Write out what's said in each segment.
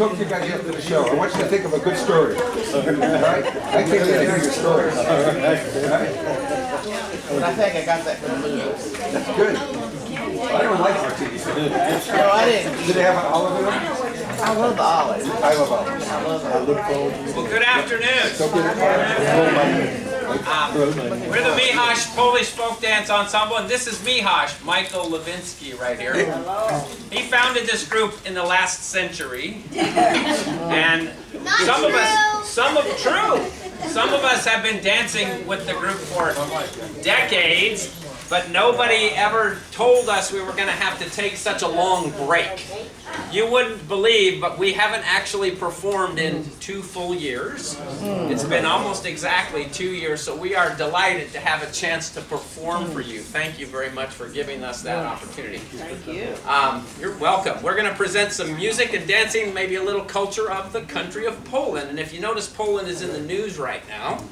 cook, you gotta get up to the show. I want you to think of a good story. All right? I can't hear your stories. All right? I think I got that from the movies. That's good. I don't like martinis. No, I didn't. Did they have an olive in them? I love the olives. I love olives. I love olives. Well, good afternoon. So good. We're the Michas Polish Folk Dance Ensemble, and this is Michas, Michael Lewinsky right here. He founded this group in the last century, and some of us have been dancing with the group for decades, but nobody ever told us we were going to have to take such a long break. You wouldn't believe, but we haven't actually performed in 2 full years. It's been almost exactly 2 years, so we are delighted to have a chance to perform for you. Thank you very much for giving us that opportunity. Thank you. You're welcome. We're going to present some music and dancing, maybe a little culture of the country of Poland. And if you notice, Poland is in the news right now.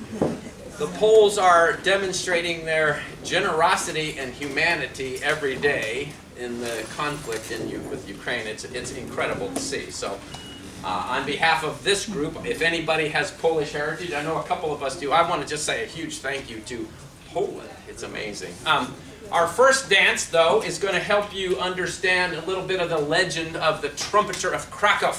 The Poles are demonstrating their generosity and humanity every day in the conflict with Ukraine. It's incredible to see. So on behalf of this group, if anybody has Polish heritage, I know a couple of us do, I want to just say a huge thank you to Poland. It's amazing. Our first dance, though, is going to help you understand a little bit of the legend of the trumpeter of Krakow.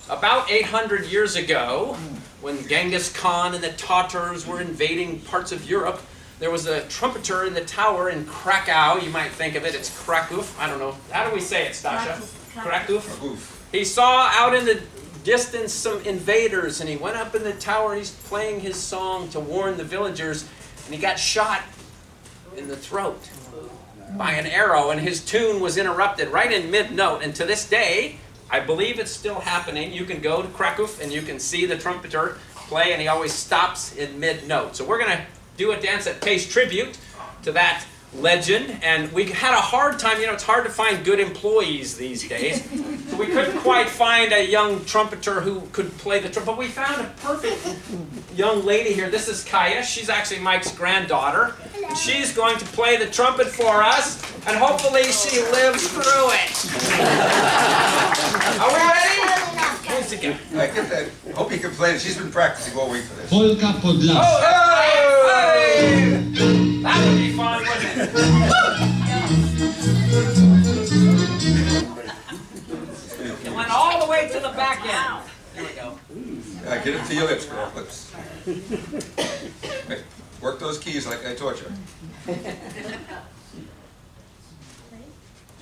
About 800 years ago, when Genghis Khan and the Tatars were invading parts of Europe, there was a trumpeter in the tower in Krakow. You might think of it, it's Kraków. I don't know. How do we say it, Stasha? Kraków? He saw out in the distance some invaders, and he went up in the tower, and he's playing his song to warn the villagers, and he got shot in the throat by an arrow, and his tune was interrupted right in mid-note. And to this day, I believe it's still happening. You can go to Krakow, and you can see the trumpeter play, and he always stops in mid-note. So we're going to do a dance that pays tribute to that legend, and we had a hard time. You know, it's hard to find good employees these days, so we couldn't quite find a young trumpeter who could play the trumpet, but we found a perfect young lady here. This is Kaya. She's actually Mike's granddaughter, and she's going to play the trumpet for us, and hopefully she lives through it. Are we ready? Once again. I get that. Hope you can play it. She's been practicing all week for this. Polka Podlaska. Oh, hey! That would be fun, wouldn't it? It went all the way to the back end. There we go. Get it to your lips, girl. Lips. Hey, work those keys like I taught you.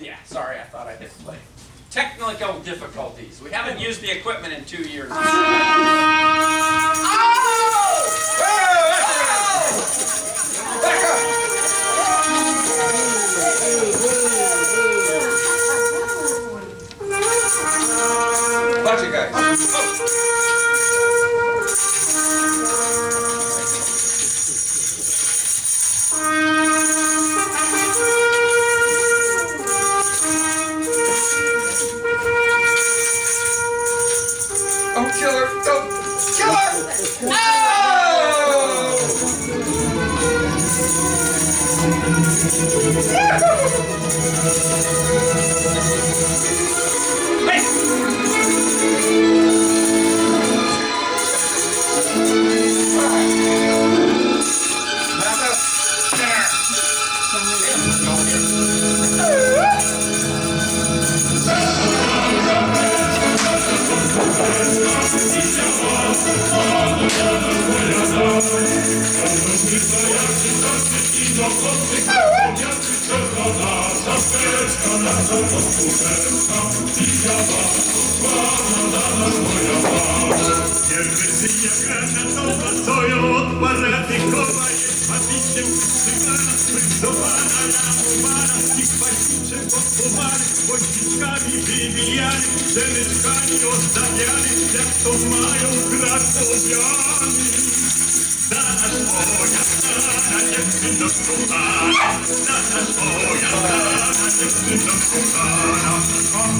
Yeah, sorry, I thought I didn't play. Technical difficulties. We haven't used the equipment in 2 years. Watch it, guys. Don't kill her! Don't kill her! No!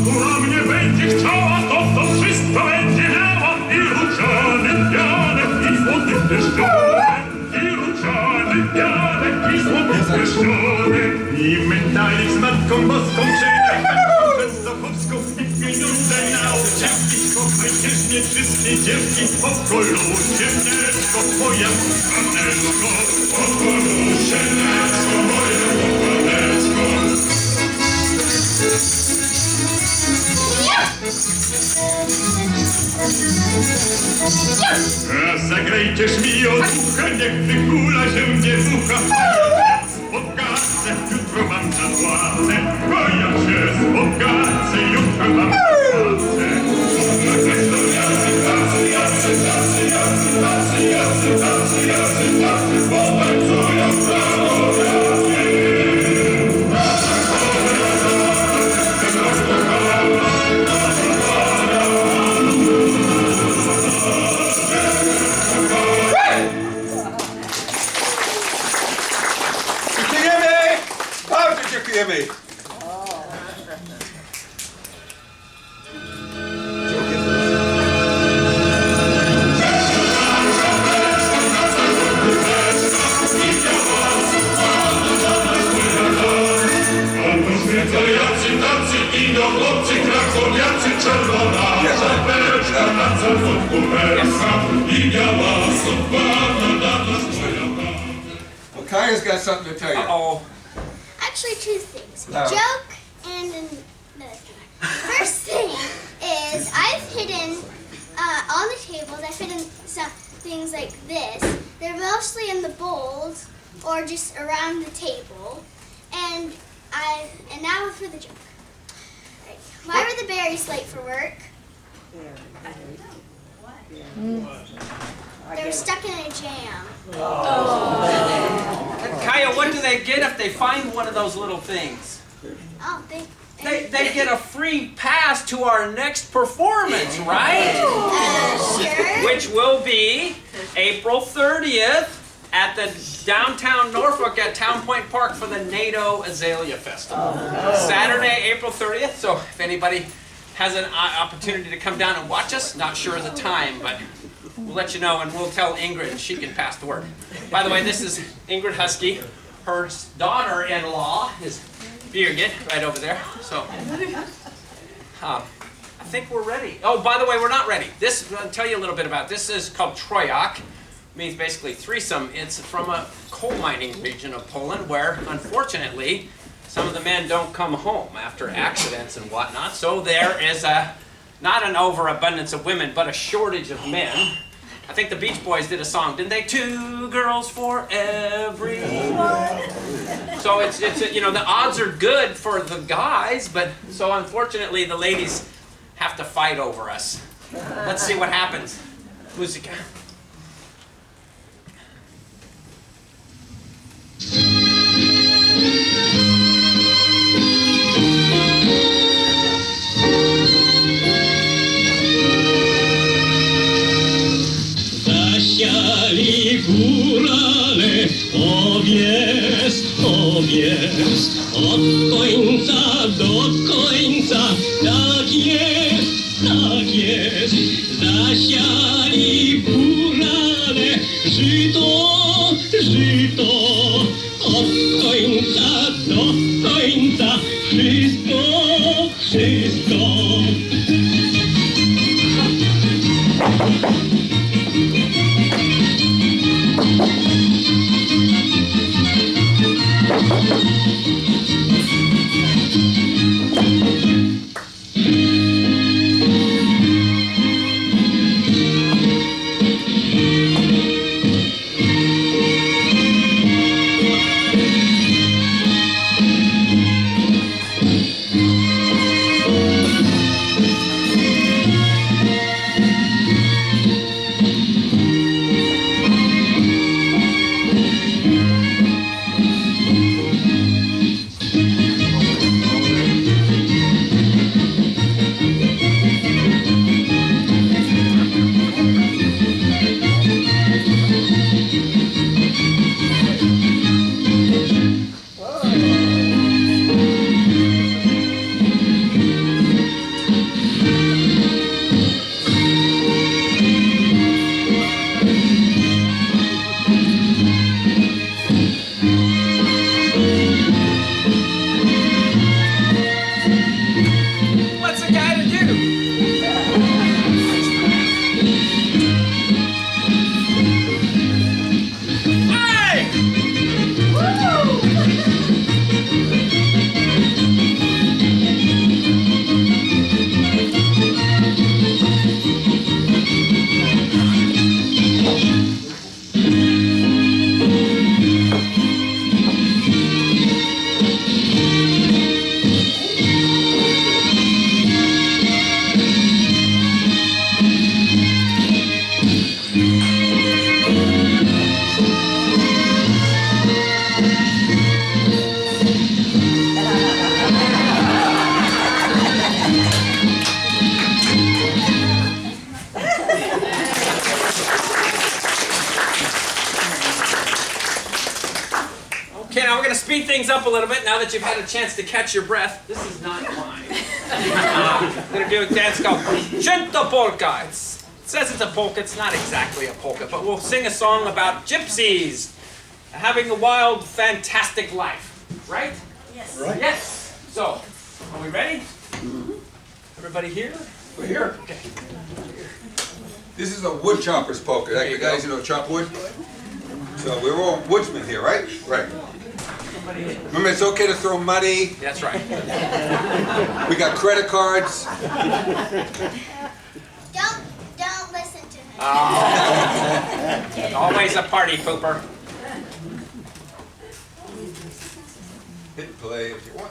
Która mnie będzie chciała, to wszystko będzie miała. I ruczany pianek, i złoty pieszczonek. I ruczany pianek, i złoty pieszczonek. I medalik z Matką Boską, przyjdę Częstochowską i pieniądze na obcie. kwiatki, kochajcie wszystkie dziewki, pokolu ziemneczko, moja paneczko, pokolu ziemneczko, moja paneczko. Zagrejcie szmioducha, niech wygula się dziewucha. Spotkacie, jutro wam zapłacę, bo ja się spotkacie, jutro wam zapłacę. Dziękujemy! Bardzo dziękujemy! Tacy idą chłopcy, krakowiacy, czerwona czapeczka, na zawodku wersa i biała sopa, na nas moja. Well, Kaya's got something to tell you. Uh-oh. Actually, two things. A No. joke and another thing. First thing is I've hidden on the tables. I've hidden some things like this. They're mostly in the bowls or just around the table. And now for the joke. Right. Why were the berries late for work? They were stuck in a jam. Kaya, what do they get if they find one of those little things? Oh, They get a free pass to our next performance, right? sure. Which will be April 30th at the downtown Norfolk at Town Point Park for the NATO Azalea Festival. Saturday, April 30th. So if anybody has an opportunity to come down and watch us, not sure of the time, but we'll let you know and we'll tell Ingrid and she can pass the word. By the way, this is Ingrid Husky. Her daughter-in-law is Birgit, right over there. So I think we're ready. Oh, by the way, we're not ready. This, I'll tell you a little bit about this. This is called Trojak. Means basically threesome. It's from a coal mining region of Poland where, unfortunately, some of the men don't come home after accidents and whatnot. So there is not an overabundance of women, but a shortage of men. I think the Beach Boys did a song, didn't they? 2 girls for everyone. So it's you know, the odds are good for the guys, but so unfortunately the ladies have to fight over us. Let's see what happens. Musica. Zasiali górale, owies, owies, od końca do końca, tak jest, tak jest. Zasiali górale, żyto, żyto, od końca do końca, wszystko, wszystko. speed things up a little bit now that you've had a chance to catch your breath. This is not mine. I'm going to do a dance called Święta Polka. It says it's a polka. It's not exactly a polka, but we'll sing a song about gypsies having a wild, fantastic life. Right? Yes. Right. Yes. So, are we ready? Everybody here? We're here. Okay. This is a wood chopper's polka. Like the guys, chop wood. So we're all woodsmen here, right? Right. Remember, it's okay to throw money. That's right. We got credit cards. Don't listen to him. Always a party pooper. Hit play if you want.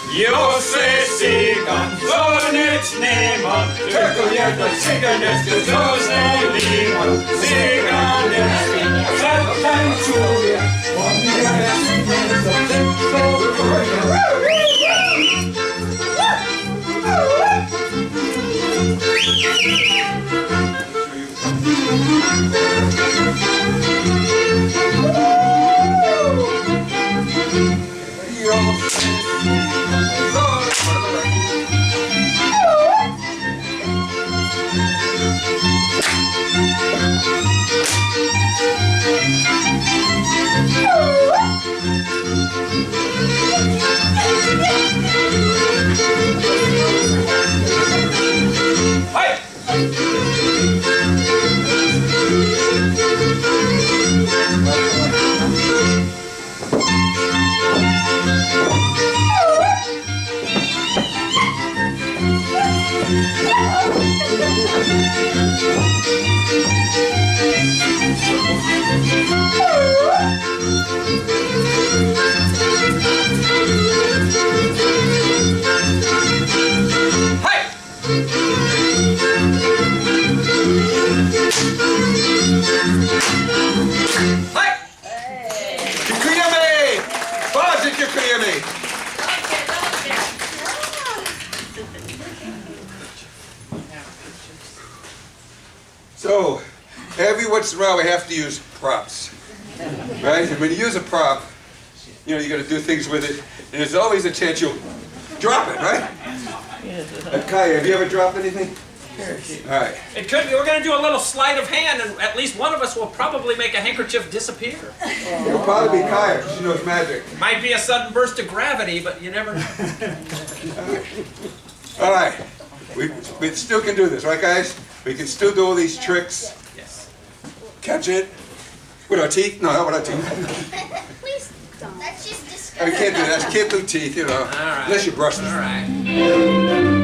Józef Cygan, słoneczny mon, tylko jedno cyganeckie został limon. Cyganecki, zatańczuje, on So, every once in a while we have to use props, right? And when you use a prop, you got to do things with it, and there's always a chance you'll drop it, right? Kaya, have you ever dropped anything? All right. It could be. We're going to do a little sleight of hand, and at least one of us will probably make a handkerchief disappear. It'll probably be Kaya, because she knows magic. Might be a sudden burst of gravity, but you never know. All right. We still can do this, right, guys? We can still do all these tricks. Yes. Catch it with our teeth. No, not with our teeth. Please don't. That's just We disgusting. can't do that. Can't do teeth, All right. unless you brush them. All right.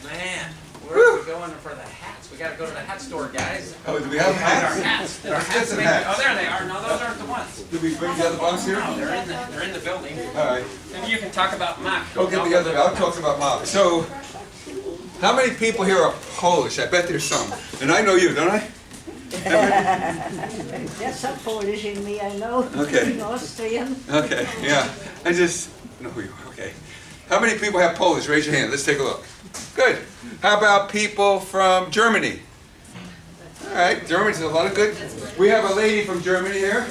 Man, where are we going for the hats? We got to go to the hat store, guys. Oh, do we have Find our hats? hats. Did our Let's get hats some make hats. Oh, there they are. No, those aren't the ones. Did we bring the other box here? No, they're in the building. All right. Maybe you can talk about Mac. Go get the other. I'll talk about Mom. So, how many people here are Polish? I bet there's some. And I know you, don't I? There's some Polish in me, I know. Okay. Austrian. Okay, yeah. I just know who you are. Okay. How many people have Polish? Raise your hand. Let's take a look. Good. How about people from Germany? All right, Germany's a lot of good. We have a lady from Germany here.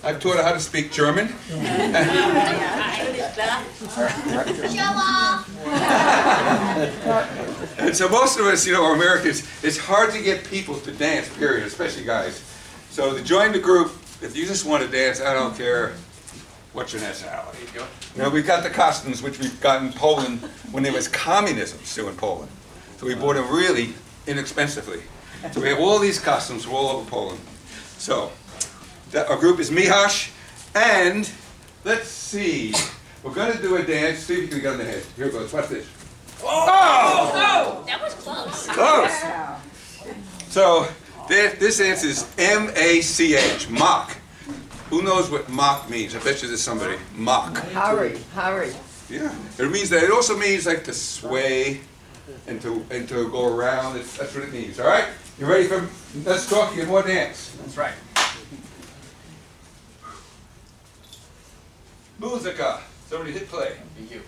I've taught her how to speak German. Show off. And so most of us, are Americans, it's hard to get people to dance, period, especially guys. So to join the group, if you just want to dance, I don't care what your nationality. We've got the costumes, which we've got in Poland when there was communism still in Poland. So we bought them really inexpensively. So we have all these costumes from all over Poland. So our group is Michas, and let's see. We're going to do a dance. See if you can get on the head. Here it goes. Watch this. Oh! That was close. Close. So this dance is M-A-C-H, mock. Who knows what mock means? I bet you there's somebody. Mock. Hurry, hurry. Yeah. It means that. It also means like to sway and to go around. That's what it means. All right. You ready for? Let's talk. Get more dance. That's right. Musica. Somebody hit play. You.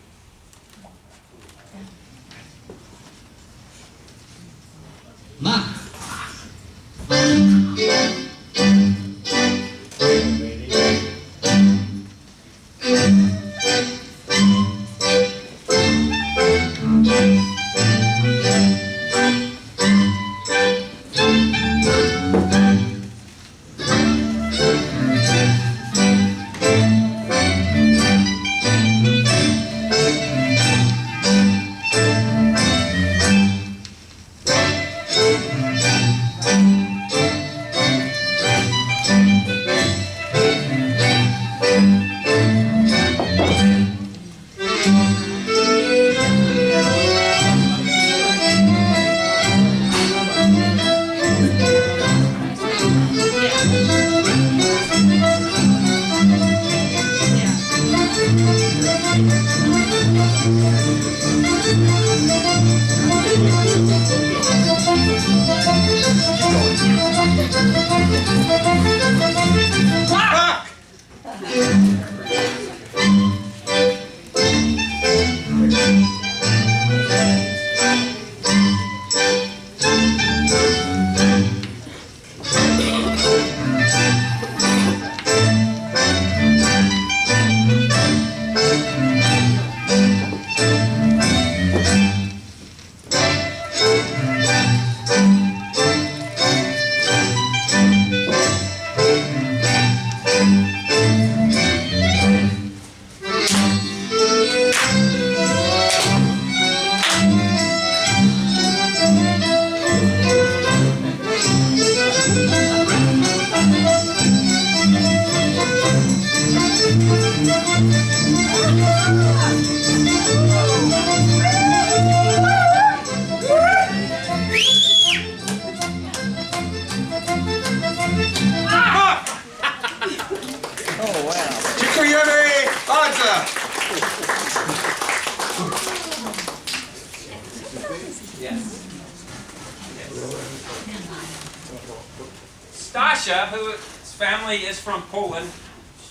Stasha, whose family is from Poland,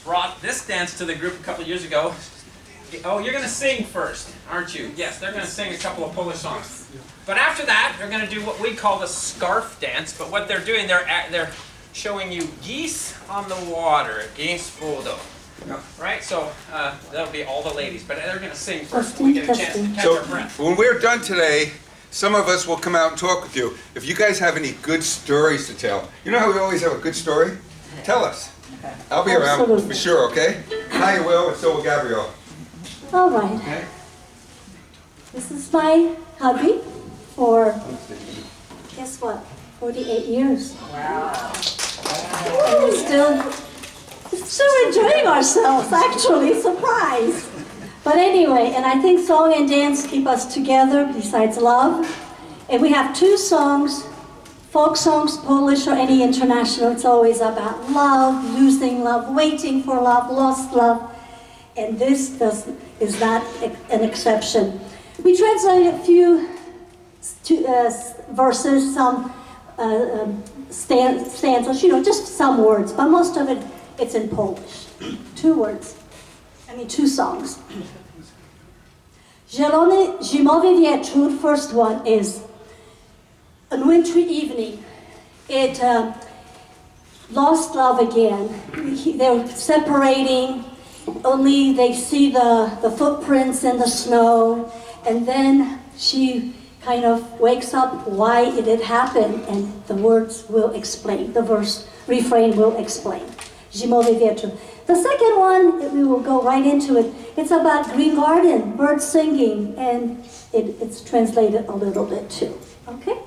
brought this dance to the group a couple years ago. Oh, you're going to sing first, aren't you? Yes, they're going to sing a couple of Polish songs. But after that, they're going to do what we call the scarf dance. But what they're doing, they're showing you geese on the water, geese photo. Right? So that'll be all the ladies. But they're going to sing first. We get a chance to catch our breath. When we're done today, some of us will come out and talk with you. If you guys have any good stories to tell, you know how we always have a good story? Tell us. I'll be around for sure, okay? Hi, Will, and so will Gabrielle. All right. Okay? This is my hubby for, guess what, 48 years. Wow. And we're still enjoying ourselves, actually, surprise. But anyway, and I think song and dance keep us together besides love. And we have two songs, folk songs, Polish or any international. It's always about love, losing love, waiting for love, lost love. And this is not an exception. We translated a few verses, some stanzas, just some words, but most of it, it's in Polish. Two songs. Zielony Zimowy Wieczór, first one is a wintry evening. It lost love again. They're separating, only they see the footprints in the snow, and then she kind of wakes up why it had happened, and the words will explain, the refrain will explain. Zimowy Wieczór. The second one, we will go right into it. It's about green garden, birds singing, and it's translated a little bit too. Okay?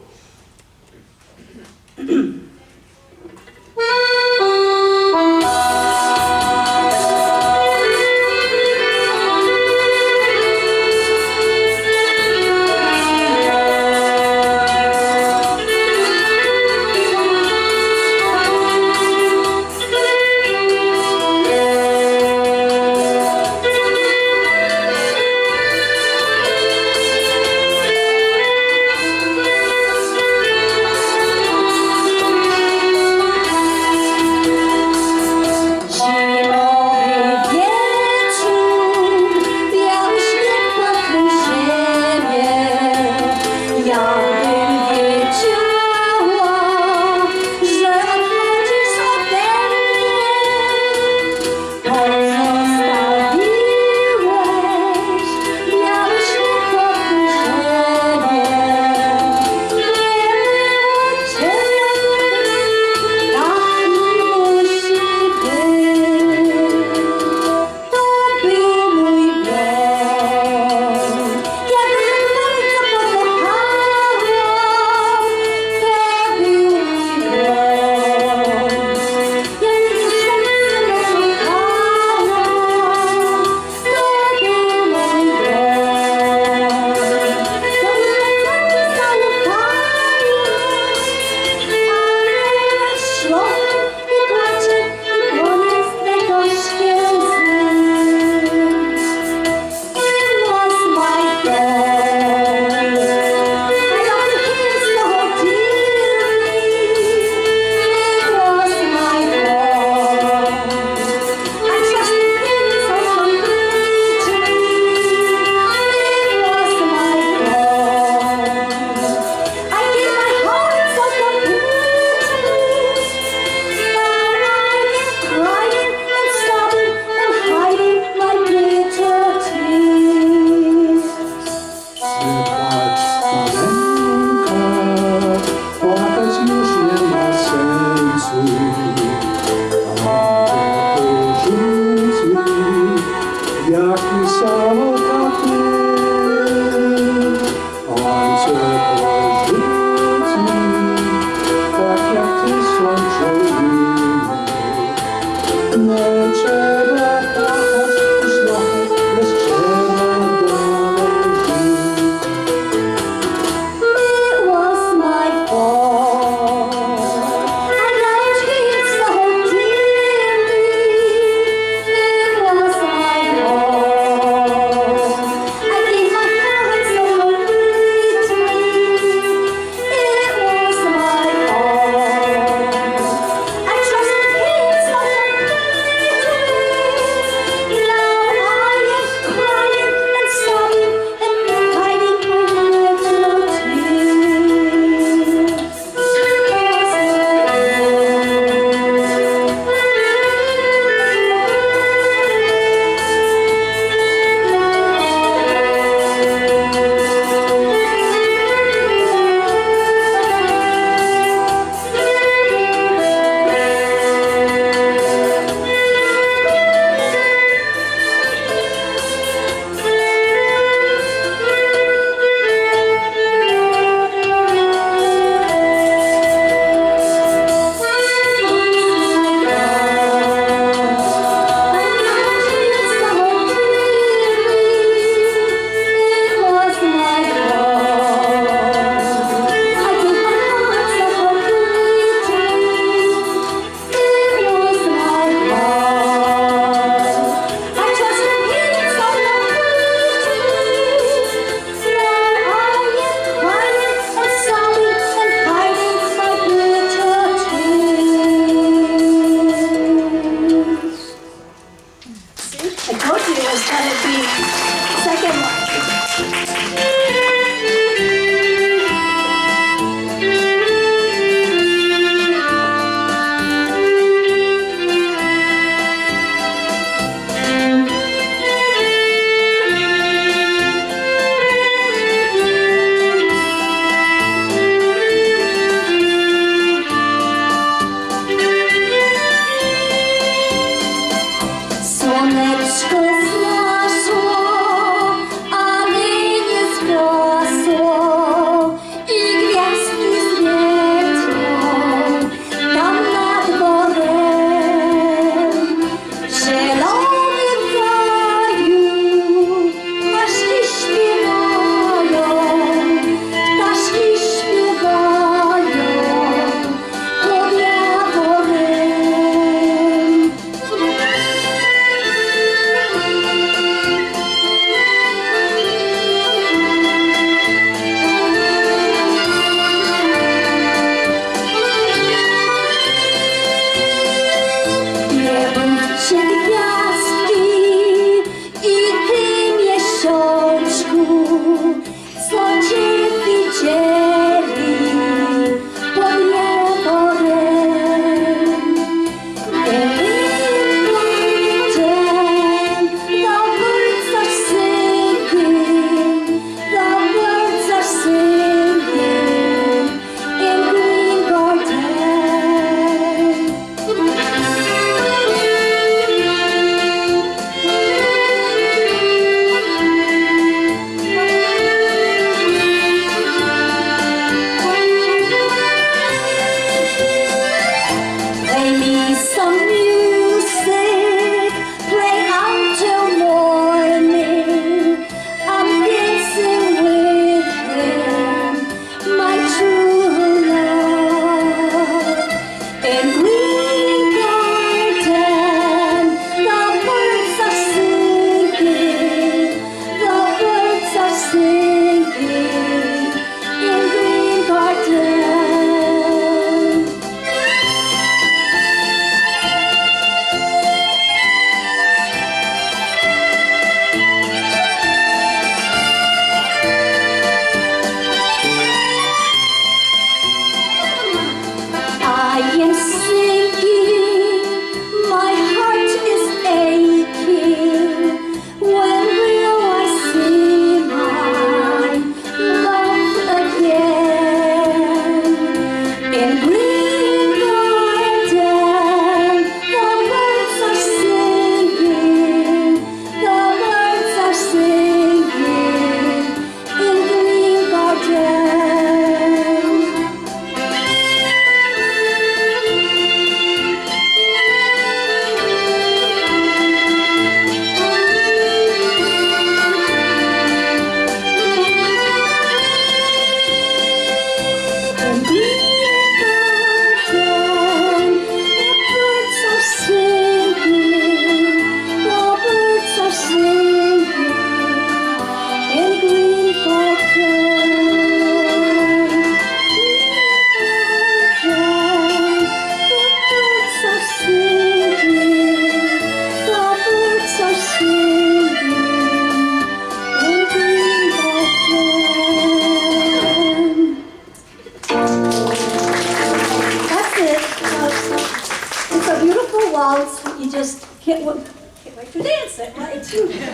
just can't wait to dance it, right?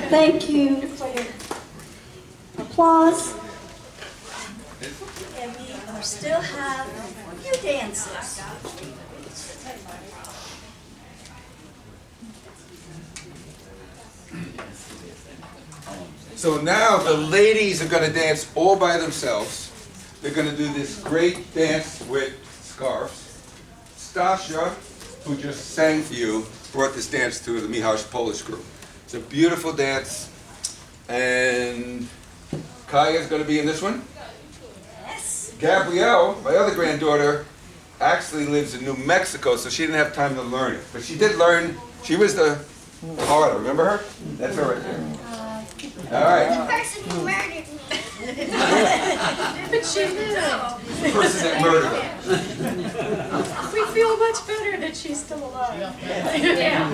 Thank you for your applause. And we still have a few dances. So now the ladies are going to dance all by themselves. They're going to do this great dance with scarves. Stasha, who just sang for you, brought this dance to the Michas Polish group. It's a beautiful dance. And Kaya's going to be in this one. Yes. Gabrielle, my other granddaughter, actually lives in New Mexico, so she didn't have time to learn it. But she did learn. She was the harder. Remember her? That's her right there. All right. The person who murdered me. But she did. The person that murdered her. We feel much better that she's still alive. Yeah.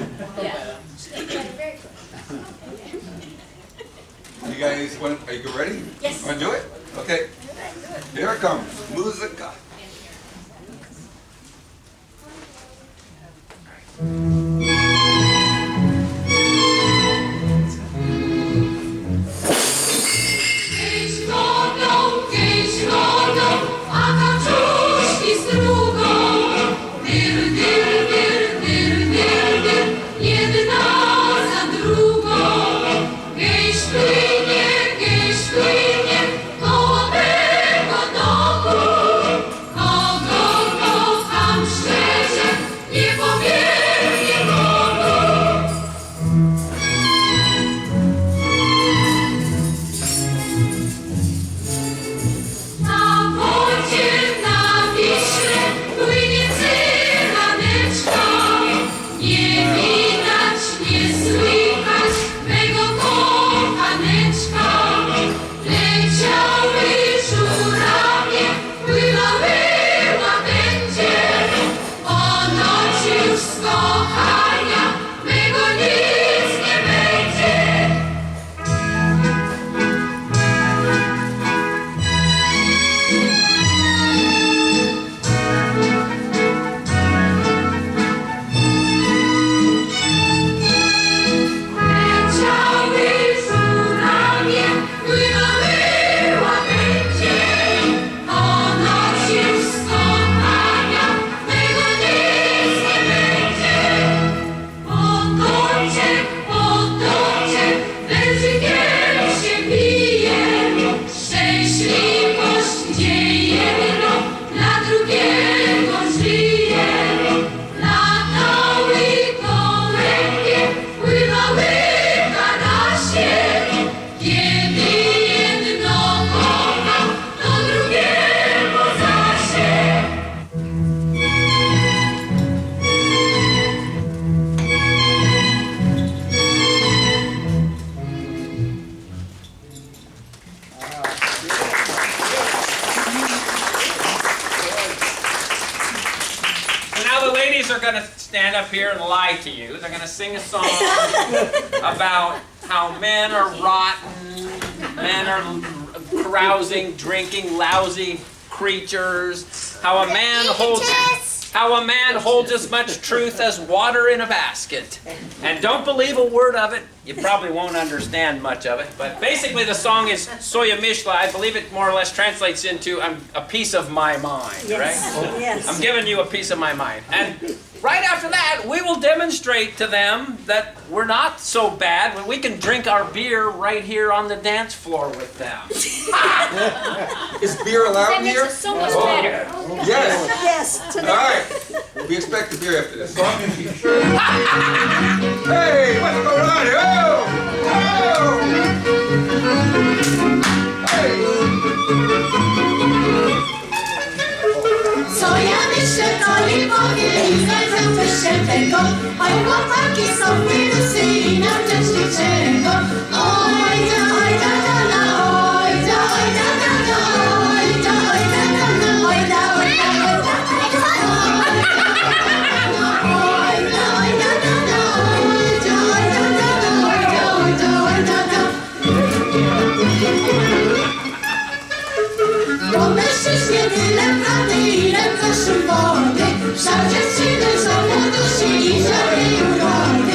You guys are you ready? Yes. Want to do it? Okay. Here it comes. Musica. Are going to stand up here and lie to you. They're going to sing a song about how men are rotten, men are carousing, drinking, lousy creatures, how a man holds as much truth as water in a basket. And don't believe a word of it. You probably won't understand much of it. But basically the song is Soya Mishla. I believe it more or less translates into a piece of my mind, Yes. right? Yes. I'm giving you a piece of my mind. And right after that, we will demonstrate to them that we're not so bad when we can drink our beer right here on the dance floor with them. Is beer allowed That in makes here? us so much better. Yes. Yes. All right. We expect the beer after this. Hey, what's going on here? Oh! Oh! Hey! Soja myślę, to i powiem, zgadzam się tego. Oj, chłopaki są wirusy i nam też niczego. Oj, da, oj, da, da, da, oj, da, oj, da, da, da, oj, da, oj, da, da, da, oj, da, oj, da, oj, da, oj, da, oj, da, oj, da, da, da, oj, da, oj, da, da, da, oj, da, oj, da, oj, da, da. Bo mężczyźnie tyle prawdy, ile proszę wody. Żal dziewczyny, żal młodości i żal jej urody.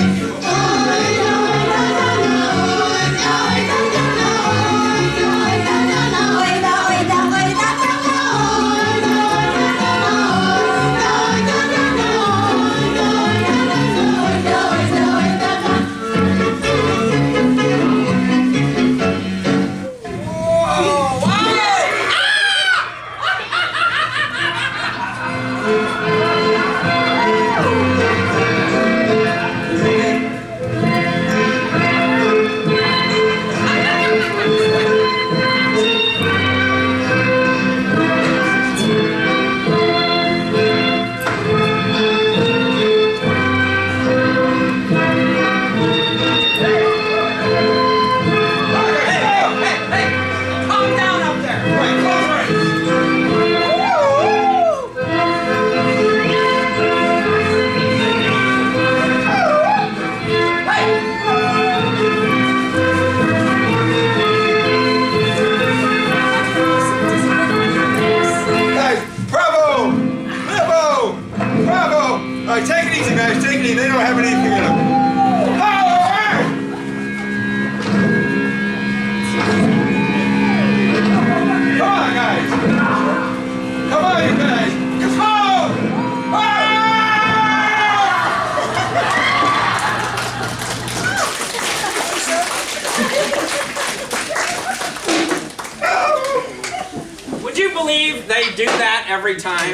believe they do that every time?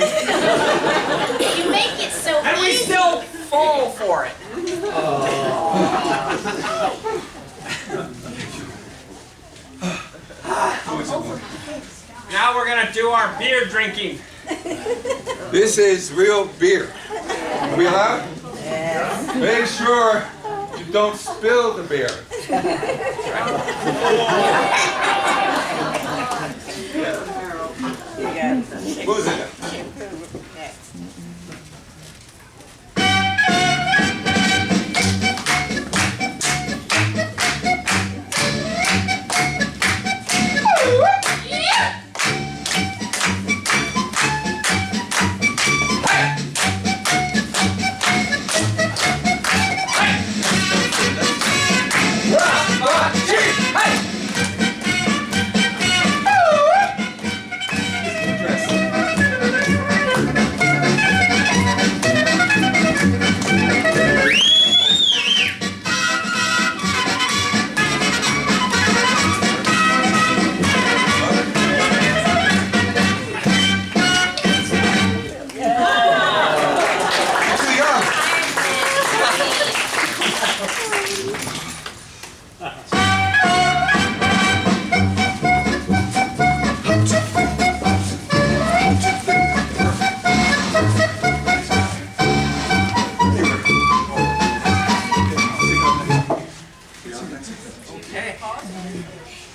You make it so And we easy. still fall for it. Now we're gonna do our beer drinking. This is real beer. Are we allowed? Make sure you don't spill the beer. Who's in it?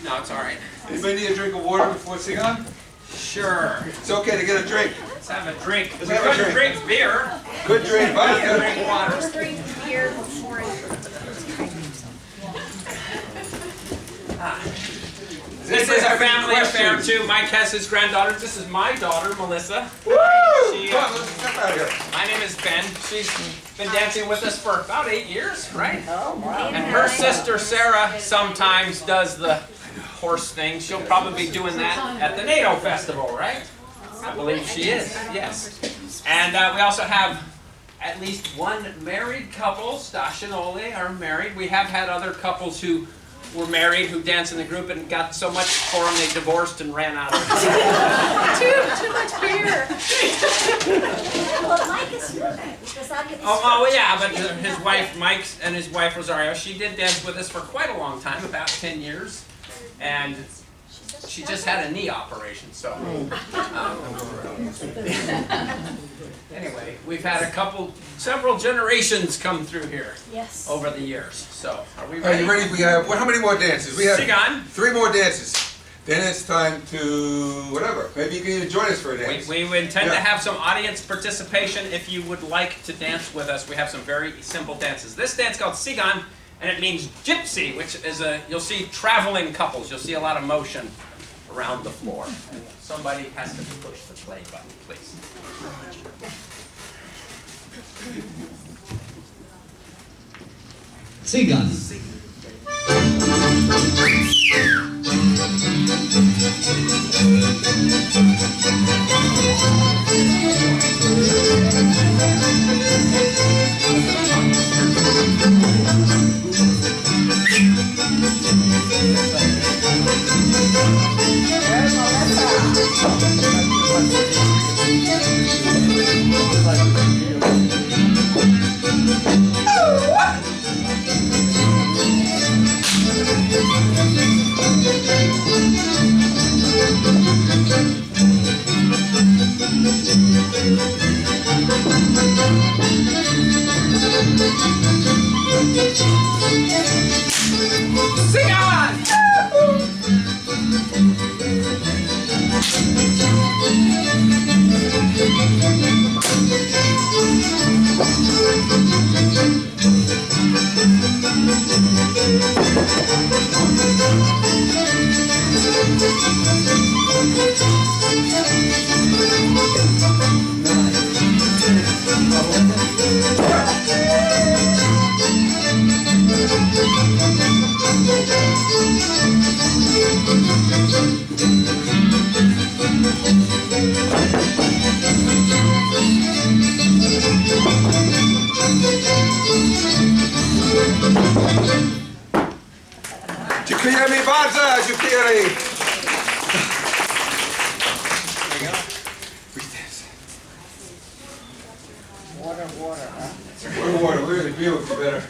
No, it's all right. Anybody need a drink of water before sing on? Sure. It's okay to get a drink. Let's have a drink. Let's We have a could drink. drink beer. Good drink. We Huh? can drink water. Drink beer before This is a family affair too. Mike has his granddaughters. This is my daughter, Melissa. Woo! She, Come on, let's step out of here. My name is Ben. She's been dancing with us for about 8 years, right? Oh, wow. And her sister, Sarah, sometimes does the horse thing. She'll probably be doing that at the NATO Festival, right? I believe she is, yes. And we also have at least one married couple. Stash and Ole are married. We have had other couples who were married who danced in the group and got so much for them they divorced and ran out of it. too much beer. Well, Mike is perfect because I can. Oh, yeah, but his wife, Mike, and his wife, Rosario, she did dance with us for quite a long time, about 10 years. And she just had a knee operation, so. Anyway, we've had several generations come through here Yes. over the years. So, are we Are ready? you ready? We have, how many more dances? We have Sing on. 3 more dances. Then it's time to, whatever. Maybe you can even join us for a dance. We intend to Yeah. have some audience participation if you would like to dance with us. We have some very simple dances. This dance called Sigan, and it means gypsy, which is you'll see traveling couples. You'll see a lot of motion around the floor. Somebody has to push the play button, please. Sigan. Sing on! Dziękujemy bardzo, dziękujemy. view would be better.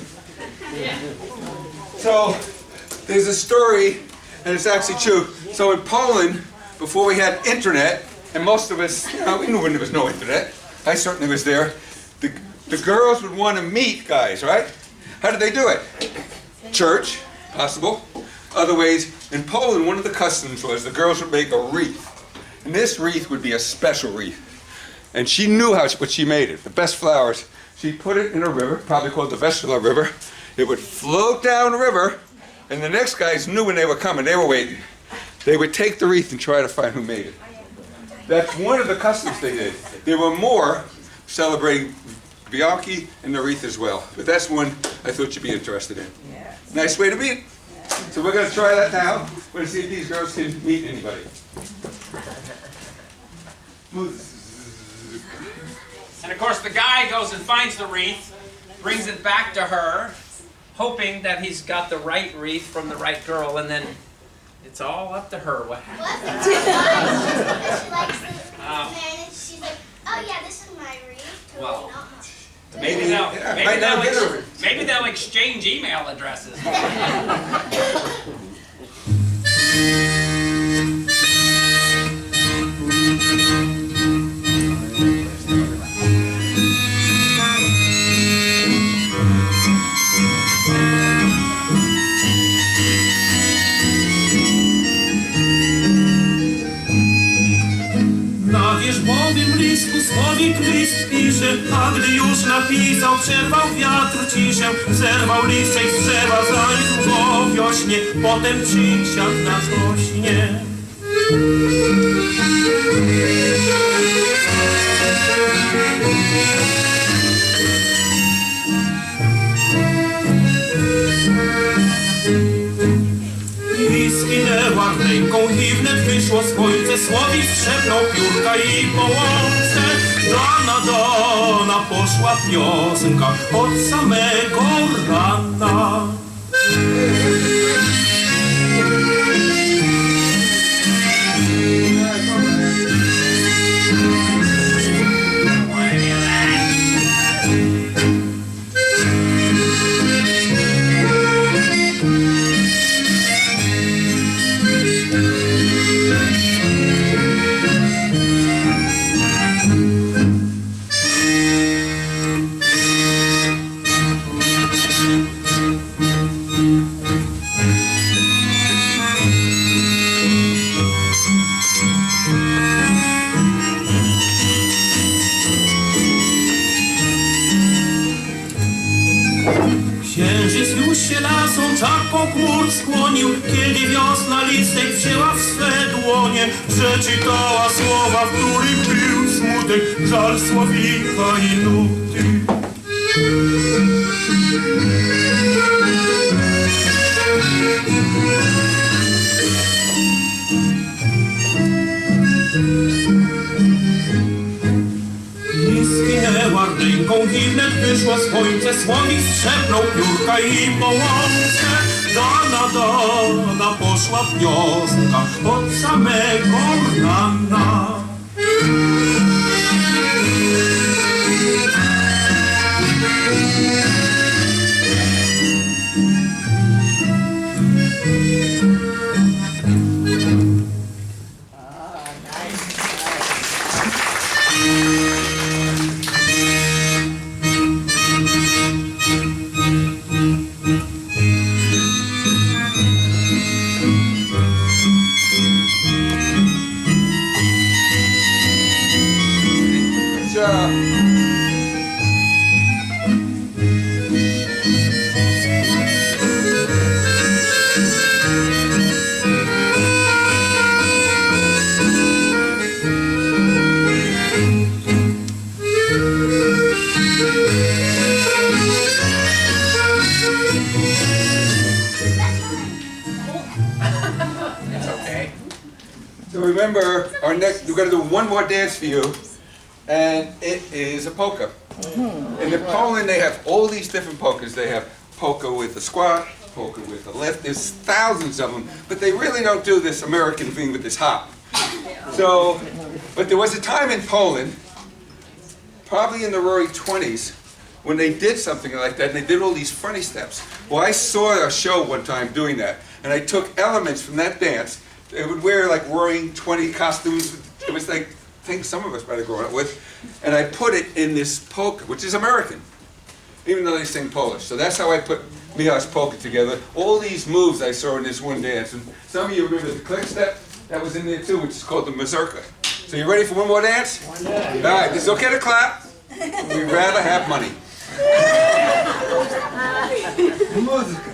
So, there's a story, and it's actually true. So in Poland, before we had internet, and most of us, we knew when there was no internet. I certainly was there. The girls would want to meet guys, right? How did they do it? Church, possible. Other ways, in Poland, one of the customs was the girls would make a wreath. And this wreath would be a special wreath. And she knew what she made it. The best flowers. She put it in a river, probably called the Vestula River. It would float down the river, and the next guys knew when they were coming. They were waiting. They would take the wreath and try to find who made it. That's one of the customs they did. There were more celebrating Bianchi and the wreath as well. But that's one I thought you'd be interested in. Nice way to meet. So we're going to try that now. We're going to see if these girls can meet anybody. And of course the guy goes and finds the wreath, brings it back to her, hoping that he's got the right wreath from the right girl, and then it's all up to her what happens. She likes the man, and she's like, oh yeah, this is my wreath. Totally Well, not mine. maybe they'll exchange email addresses. Na wierzbowym listku słowik list pisze, a gdy już napisał, przerwał wiatr ciszę. Zerwał listek z drzewa, zaś po wiośnie, potem przysiadł na skośnie. I skinęła ręką i wnet wyszło słońce. Słowik strzepnął piórka i po łące Dana poszła piosenka od samego rana. Księżyc już się lasą czapką chmur skłonił, kiedy wiosna listek wzięła w swe dłonie. Przeczytała słowa, w których był smutek, żal słowika i nuty. I skinęła ręką i wnet wyszło słońce. Słowik strzepnął piórka i po łące Dana poszła piosenka od samego rana. So remember, we're going to do one more dance for you, and it is a polka. And in Poland, they have all these different polkas. They have polka with a squat, polka with a lift. There's thousands of them, but they really don't do this American thing with this hop. So, but there was a time in Poland, probably in the early 20s, when they did something like that, and they did all these funny steps. Well, I saw a show one time doing that, and I took elements from that dance. They would wear like Roaring 20 costumes. It was like things some of us might have grown up with, and I put it in this polka, which is American, even though they sing Polish. So that's how I put Michas polka together. All these moves I saw in this one dance, and some of you remember the click step that was in there too, which is called the mazurka. So you ready for one more dance? All right, it's okay to clap. We'd rather have money. Música.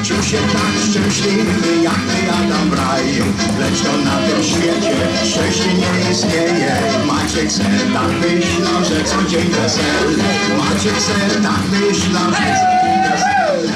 Czuł się tak szczęśliwy jak ty Adam w raju. Lecz to na tym świecie szczęście nie istnieje. Maciek se tak myślał, że co dzień weselny. Maciek se tak myślał, że co dzień weselny.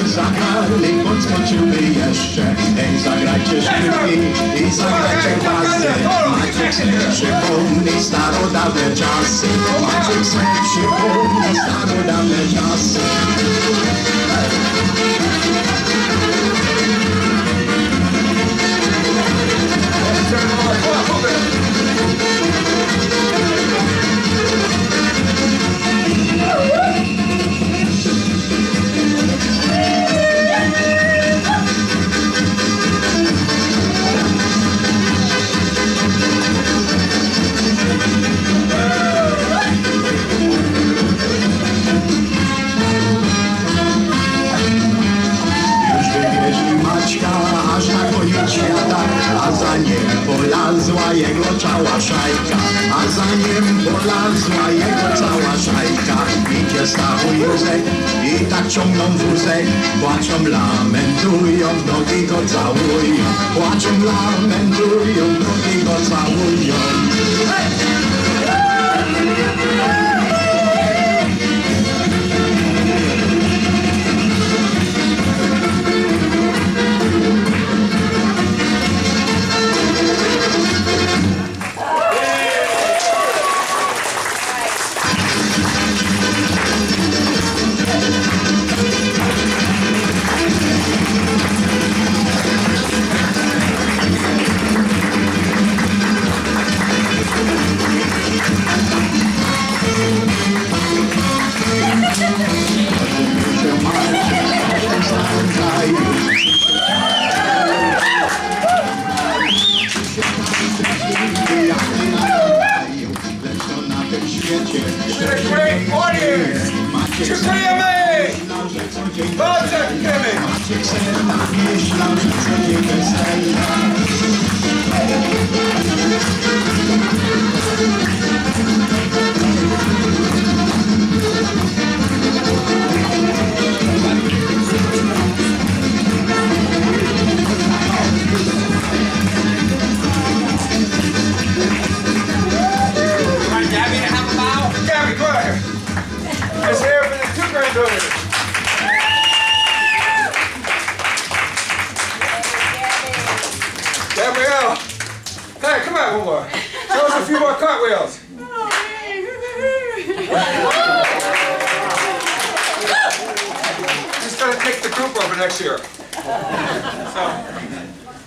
Zagrali, podskoczymy jeszcze. Ej, zagrajcie szybki i zagrajcie basy. Maciek se przypomni starodawne czasy. Maciek se przypomni starodawne czasy. Polazła jego cała szajka, a za nim polazła jego cała szajka. Idzie Stachu Józek i tak ciągną wózek, płaczą, lamentują, nogi go całują. Płaczą, lamentują, nogi go całują.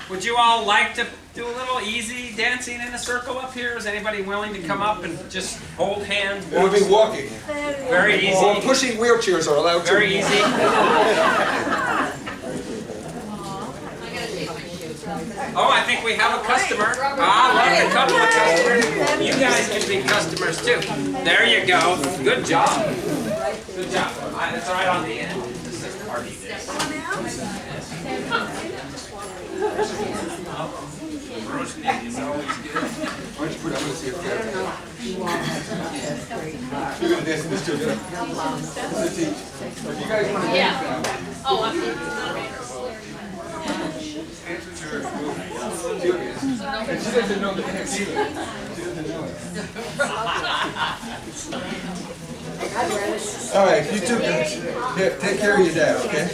Would you all like to do a little easy dancing in a circle up here? Is anybody willing to come up and just hold hands? We'll be walking. Very easy. Or pushing wheelchairs are allowed too. Very easy. Oh, I think we have a customer. Ah, look, a couple of customers. You guys can be customers too. There you go. Good job. Good job. It's right on the end. This is party day. Roasting is always good. Why don't you put it, I'm gonna see if you have it. You're gonna dance in this too, good? Let's teach. If you guys wanna dance now. Oh, I'm not Dance with her. And she doesn't know the dance either. She doesn't know it. All right, you two guys, take care of your dad, okay?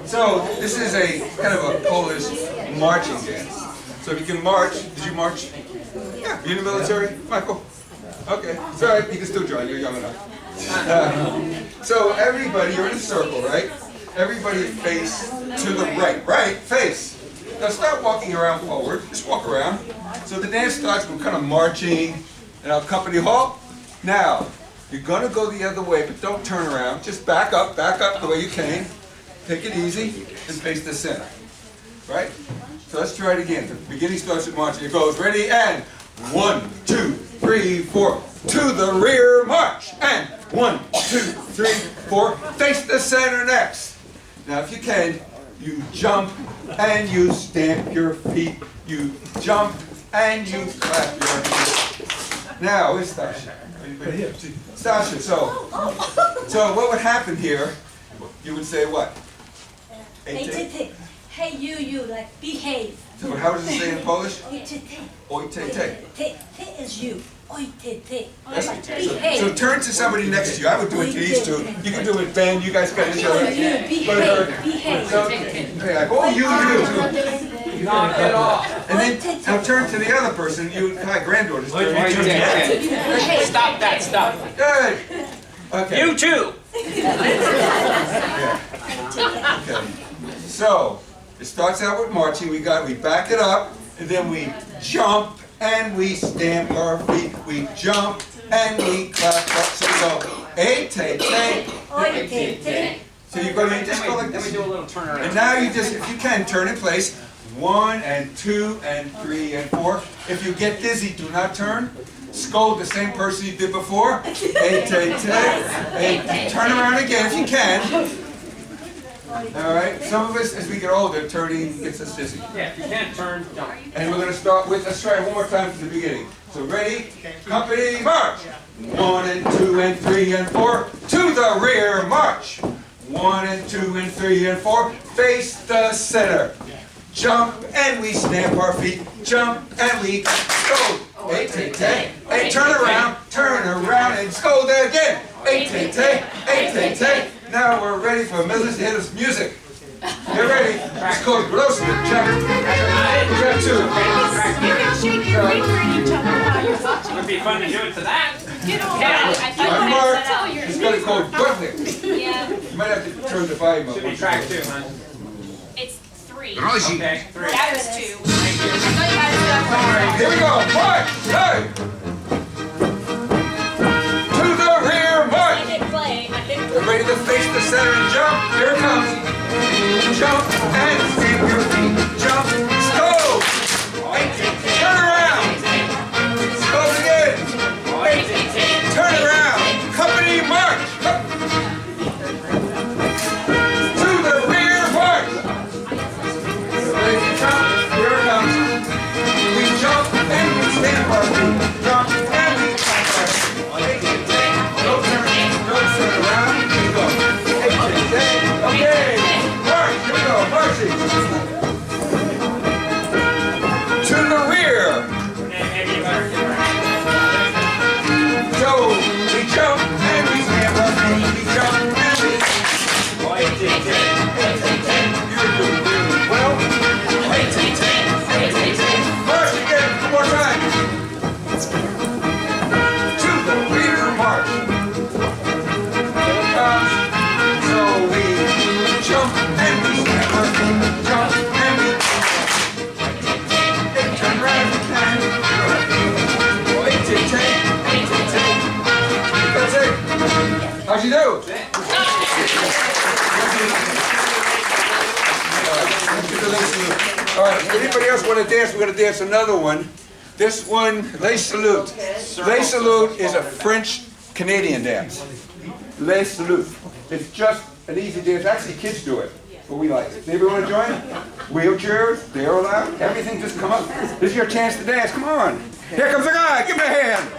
So this is a kind of a Polish marching dance. So if you can march, did you march? Yeah. You in the military, Michael? Okay. It's all right. You can still join. You're young enough. So everybody, you're in a circle, right? Everybody face to the right. Right? Face. Now start walking around forward. Just walk around. So the dance starts with kind of marching and our company halt. Now, you're going to go the other way, but don't turn around. Just back up the way you came. Take it easy and face the center. Right? So let's try it again. The beginning starts with marching. It goes ready and 1, 2, 3, 4. To the rear march. And 1, 2, 3, 4. Face the center next. Now if you can, you jump and you stamp your feet. You jump and you clap your hands. Now, where's Stasha? Stasha, so what would happen here? You would say what? Hey, you, like, behave. So how does it say in Polish? Ojtete. Ojtete. Te is you. Ojtete. So turn to somebody next to you. I would do it to these two. You can do it, Ben. You guys got each other. Behave. So, like, oh, you. Knock it off. And then now turn to the other person. My granddaughter's turn. Stop that. Stop. Good. Okay. You too. Okay. So it starts out with marching. We back it up, and then we jump and we stamp our feet. We jump and we clap up. So we go ojtete. So you're going to just go like Then we this. do a little turnaround. And now you just, if you can, turn in place. 1 and 2 and 3 and 4. If you get dizzy, do not turn. Scold the same person you did before. Turn around again if you can. All right. Some of us, as we get older, turning gets us dizzy. Yeah, if you can't turn, don't. And we're going to start with. Let's try it one more time from the beginning. So ready, company, march. 1 and 2 and 3 and 4. To the rear, march. 1 and 2 and 3 and 4. Face the center. Jump and we stamp our feet. Jump and we scold. Hey, turn around and scold again. Now we're ready for Mrs. to hit us music. Get ready. It's called Grossman. Check 2. It would be fun to do it to that. Mark, it's going to call Gutnick. Yeah, You might have to turn the volume up. Should be track 2, huh? it's 3. Okay, 3. That was 2. Here we go. March. Hey. To the rear march. We're ready to face the center and jump. Here it comes. Jump and stamp your feet. Jump. Scold. Turn around. Scold again. Turn around. Company march. To the rear march. Ready to jump. Here it comes. We jump and we stamp our feet. Jump and we clap our feet. Don't turn around. Here we go. Okay. March. Here we go. Marching. To the rear. So we jump and we stamp our feet. We jump and we. You're doing really well. March again, one more time. To the rear march. Here it comes. So we jump and we stamp our feet. Jump and we. Turn around if you can. That's it. How'd you do? All right, if anybody else want to dance, we're going to dance another one. This one, Les Salute. Les Salute is a French-Canadian dance. Les Salute. It's just an easy dance. Actually, kids do it, but we like it. Anybody want to join? Wheelchairs, they're allowed. Everything just come up. This is your chance to dance. Come on. Here comes the guy. Give him a hand.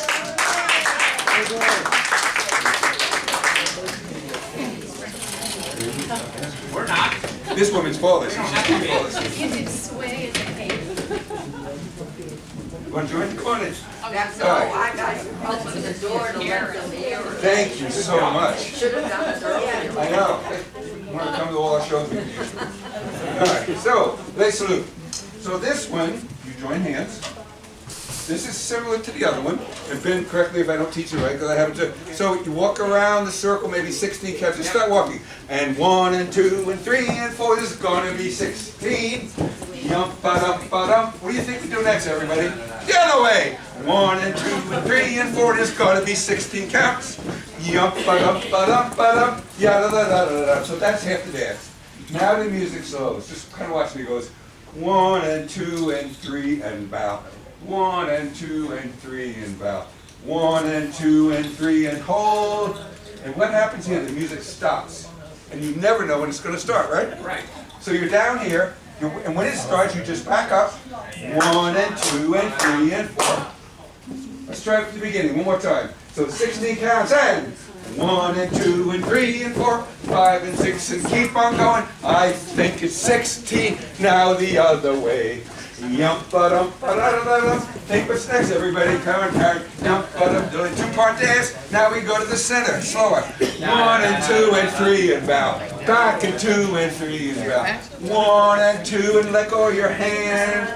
We're not. This woman's flawless. She's flawless. You did sway as a cake. Want to join the corners? That's all. I got you open the door to let them hear. Thank you so much. Should have done it earlier. I know. I want to come to all our shows with you. All right, so, Les Salute. So this one, you join hands. This is similar to the other one. And Ben, correct me if I don't teach it right, because I haven't to. So you walk around the circle, maybe 16 counts. You start walking. And 1 and 2 and 3 and 4. This is going to be 16. Yum-ba-dum-ba-dum. What do you think we do next, everybody? The other way. 1 and 2 and 3 and 4. This is going to be 16 counts. Yum-ba-dum-ba-dum-ba-dum. Yada-da-da-da-da. So that's half the dance. Now the music slows. Just kind of watch me. It goes 1 and 2 and 3 and bow. 1 and 2 and 3 and bow. 1 and 2 and 3 and hold. And what happens here? The music stops. And you never know when it's going to start, right? Right. So you're down here, and when it starts, you just back up. 1 and 2 and 3 and 4. Let's try it from the beginning, one more time. So 16 counts and 1 and 2 and 3 and 4, 5 and 6 and keep on going. I think it's 16. Now the other way. Yum-ba-dum-ba-da-da-da-dum. Think what's next, everybody. Come on, yum-ba-dum. Doing two-part dance. Now we go to the center. Slower. 1 and 2 and 3 and bow. Back and 2 and 3 and bow. 1 and 2 and let go of your hand.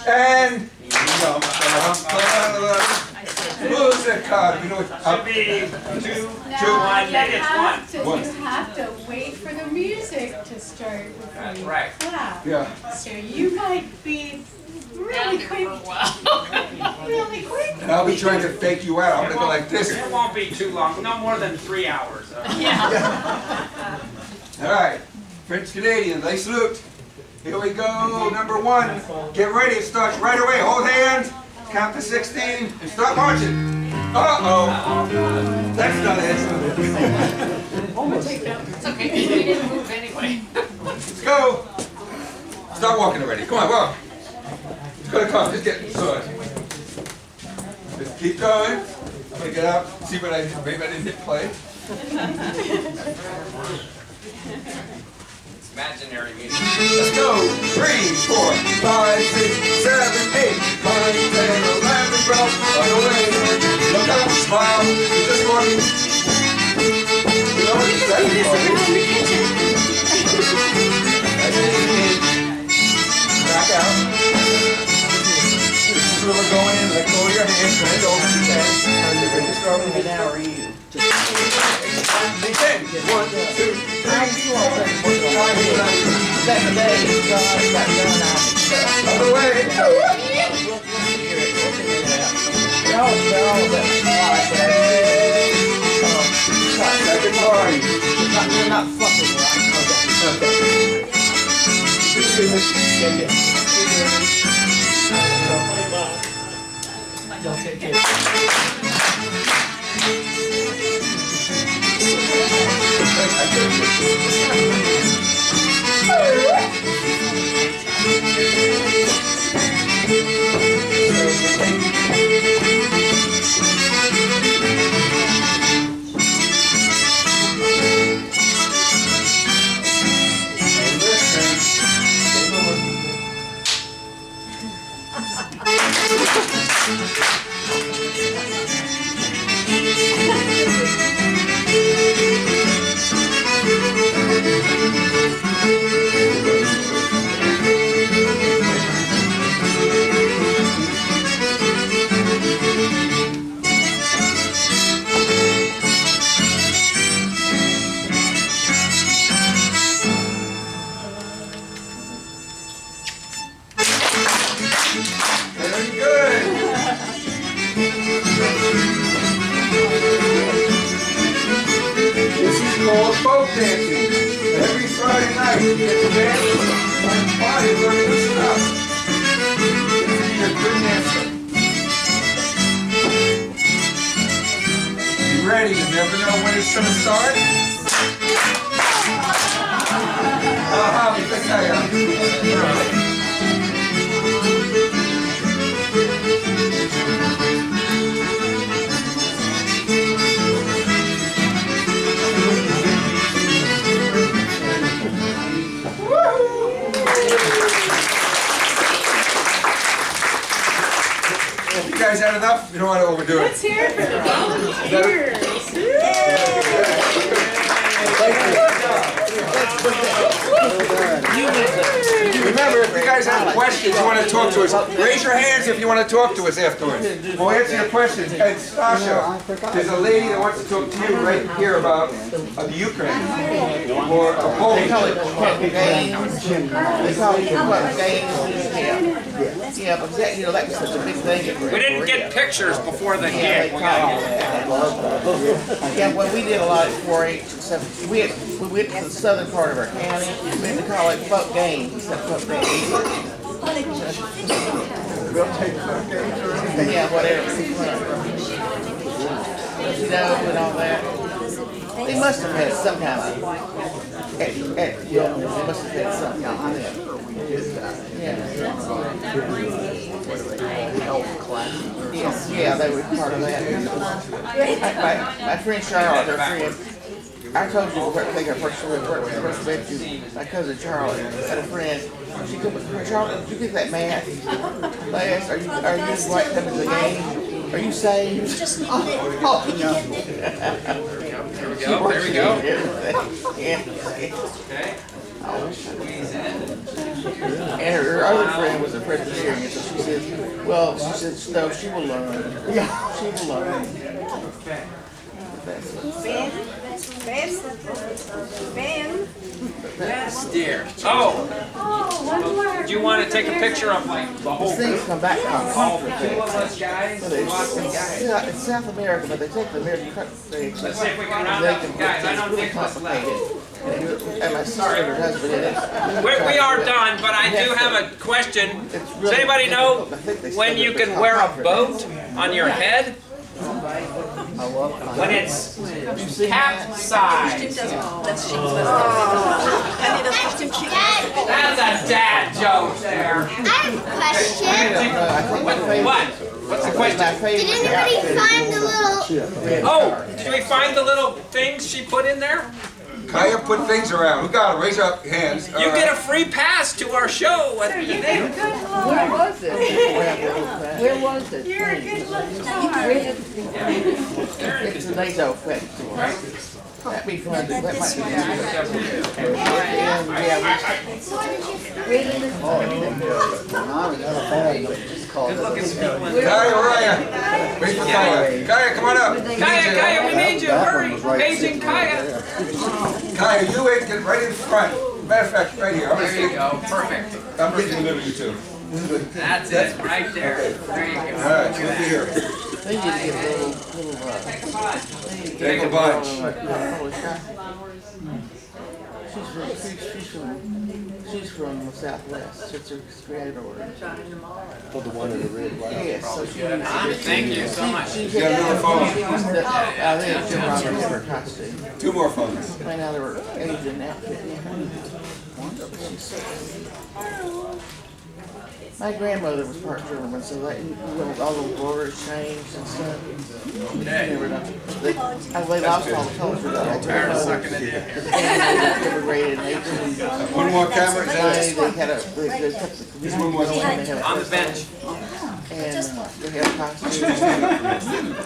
And yum-ba-dum-ba-da-da-dum. Musica. You know what? Should be 2, 2, 1. You have to wait for the music to start before That's you right. clap. Yeah. So you might be really quick. Really quick. And I'll be trying to fake you out. I'm going to go like this. It won't be too long. No more than 3 hours. All right. French Canadian, Les Salute. Here we go. Number 1. Get ready. It starts right away. Hold hands. Count to 16 and start marching. Uh-oh. That's not it. It's okay, because we didn't move anyway. Let's go. Start walking already. Come on, walk. It's going to come. Just get started. Just keep going. I'm going to get out. See what I did. Maybe I didn't hit play. Imaginary music. Let's go. 3, 4, 5, 6, 7, 8, 9, 10, 11, 12. On the way. Look up, smile. You're just walking. You know what it's like? Back out. This is where we're going in. Let go of your hands. Bend over if you can. You're going to start with me now. Or you? 1, 2, 3, 4, 5, 6, 7, 8. Other way. Second line. You're not fucking Very good. This is called folk dancing. Every Friday night you get to dance Party, learning new stuff. You're a good dancer. You ready? You never know when it's gonna start? You guys had enough? You don't want to overdo it. Let's hear it for the volunteers. Remember, if you guys have questions, you want to talk to us, raise your hands if you want to talk to us afterwards. We'll answer your questions. And Stasha, there's a lady that wants to talk to you right here about the Ukraine or Poland. They call it games. They call it games. Yeah, but that, you know, that was such a big thing. We didn't get pictures before the Yeah, gig. they call it. Yeah, well, we did a lot of 4-H and stuff. We went to the southern part of our county. We had to call it folk games instead of folk games. Yeah, whatever. You know, and all that. They must have had some kind of, they must have had some kind of, yes, yeah, they were part of that. My friend Charlotte, her friend, I told you, I think our first met you, my cousin Charlotte had a friend. She come with her, Charlotte, did you get that math class? Are you right coming to the game? Are you saved? Just need it. There we go, there we go. Yeah. Okay. And her other friend was a Presbyterian, so she says, well, she says, no, she will learn. Yeah, she will learn. Ben. Yes, dear. Oh, do you want to take a picture of like the whole These things group? come back on All complicated. two of us guys? But it's, Lots of guys. it's South America, but they take the American country. Let's see if we can round up the guys. I don't think what's left. And my sister and her husband in it. We are done, but I do have a question. Does anybody know when you can wear a boat on your head? When it's capsized. That's a dad joke there. I have a question. What? What's the question? Did anybody find the little... Oh, did we find the little things she put in there? Kaya put things around. Who got it? Raise up your hands. You get a free pass to our show. Where was it? Where was it? You're a good little star. It's a NATO festival. That'd be fun. That might be Kaya, where are you? Wait for Kaya. Kaya, come on up. Kaya, we need you. Hurry. Paging Kaya. Kaya, you wait, get right in front. Matter of fact, right here. There you go. Perfect. I'm getting a little you too. That's it. Right there. There you go. All right, look here. They need to get a little Take a bunch. She's from the Southwest. It's her granddaughter. Oh, the one in the red. Yes, so she Thank you so much. You got another phone. I think Jim Roberts in her costume. 2 more phones. Went out of her Asian outfit. My grandmother was part German, so that all the borders changed and stuff. Never know. They lost all the culture though. I Tired of sucking it in here. Immigrated in 18. One more camera. They had a. They kept Just one more. On the bench. And they had a costume.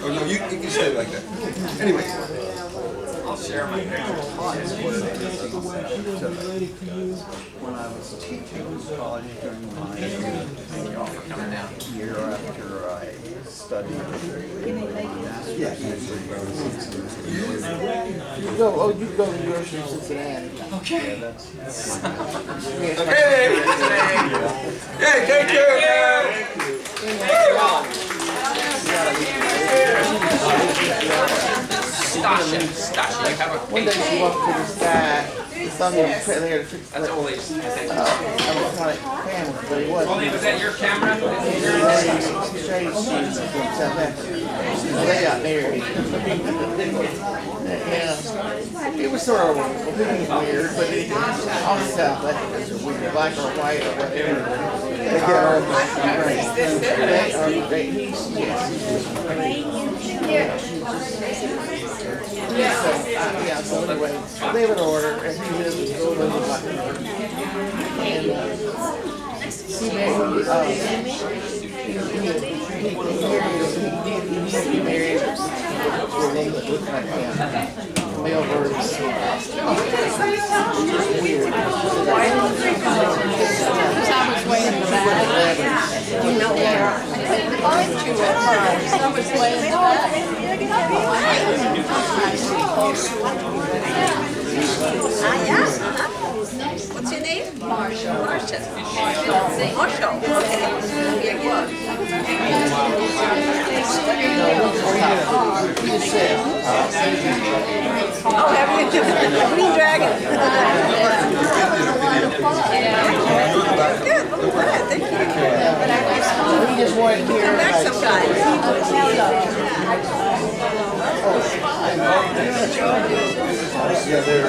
Oh no, you can stay like that. Anyway. I'll share my picture. When I was teaching in college during my year after I studied. You go to the University of Cincinnati. Okay. Okay. Yeah, thank you. Thank you all. Stasha, Stasha, you have a One day she walked to the sky, thought he was there to fix That's Ollie's. electronic camera, but he wasn't. Ollie, was that your camera? Shade shoes from South Africa. So they got married. Yeah. It was sort of weird, but all South Africans are weird, black or white or whatever. They are so anyway, they would order, and he was going to like, and he married a woman that looked like him. Male version. Weird. I was way in the back. You know that. I couldn't find you at first. I was way in the back. What's your name? Marshall. Marshall. Marshall. Okay. Oh, have you? Green Dragon. Good. Thank you. He just wanted to hear Come back sometime. Yeah, they're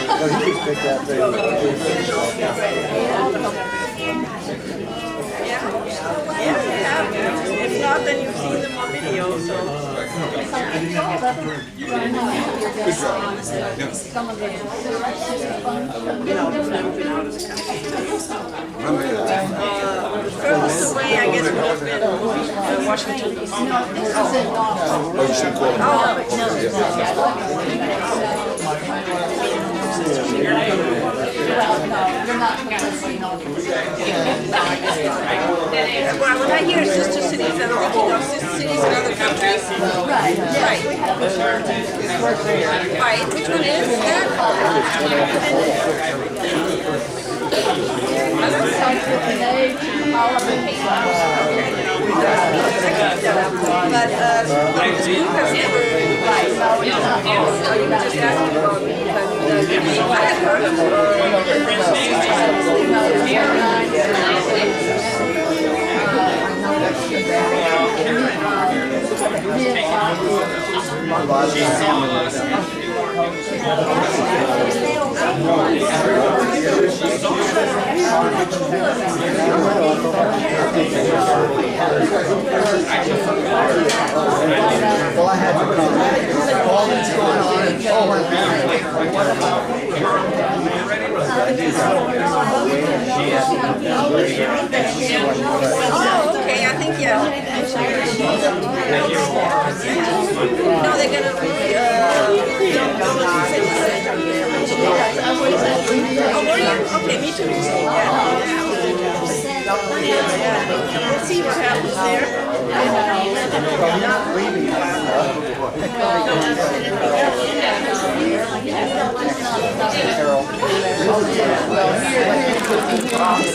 no, he just picked out there. If not, then you've seen them on video, so. Furthest away, I guess, would have been Washington, D.C. Well, when I hear sister cities, I'm thinking of sister cities in other countries. Right. Right. Which one is that? But you have never. Right. So you just asked about me. I had heard of Well, I had to all that's going on and Oh, okay, I think, yeah. No, they're gonna, oh, were you? Okay, me too. Yeah. We'll see what happens there.